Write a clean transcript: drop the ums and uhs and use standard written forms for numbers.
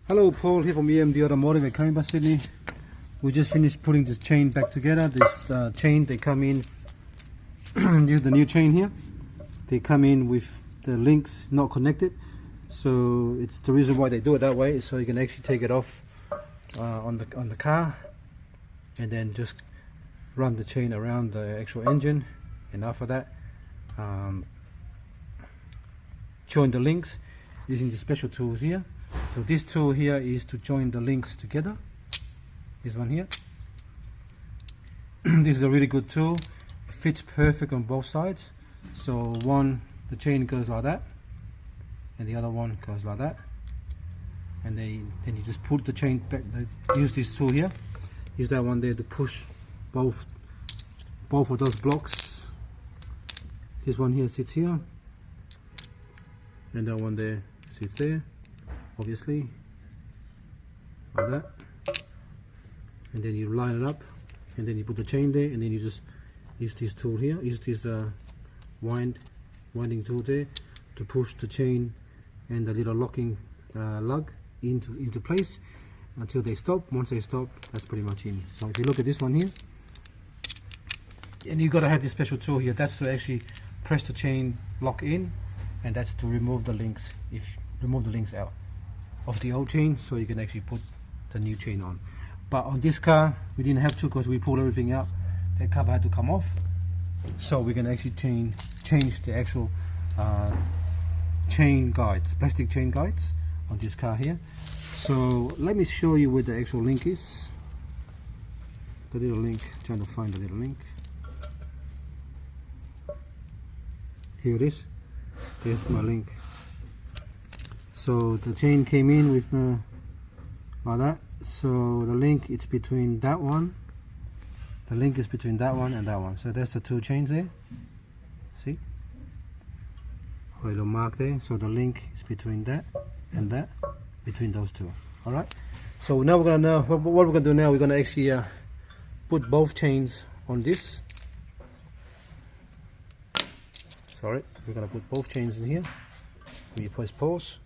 Hello, Paul here from EMD Automotive at Canberra, Sydney. We just finished putting this chain back together. This chain, they come in, the new chain here, they come in with the links not connected. So it's the reason why they do it that way, so you can actually take it off on the car and then just run the chain around the actual engine, and after that join the links using the special tools here. So this tool here is to join the links together, this one here. This is a really good tool, it fits perfect on both sides. So the chain goes like that and the other one goes like that, and then you just put the chain back. Use this tool here, use that one there to push both of those blocks. This one here sits here and that one there sits there, obviously like that, and then you line it up and then you put the chain there, and then you just use this tool here, use this winding tool there to push the chain and the little locking lug into place until they stop. Once they stop, that's pretty much in. So if you look at this one here, and you've got to have this special tool here, that's to actually press the chain lock in, and that's to remove the links, remove the links out of the old chain, so you can actually put the new chain on. But on this car we didn't have to, because we pulled everything out. That cover had to come off, so we can actually change the actual chain guides, plastic chain guides on this car here. So let me show you where the actual link is. The little link, trying to find the little link. Here it is. There's my link. So the chain came in with like that. So the link is between that one. The link is between that one and that one. So that's the two chains there. See? A little mark there. So the link is between that and that, between those two. All right. So now we're gonna know what we're gonna do now. We're gonna actually put both chains on this. Sorry, we're gonna put both chains in here. We press pause.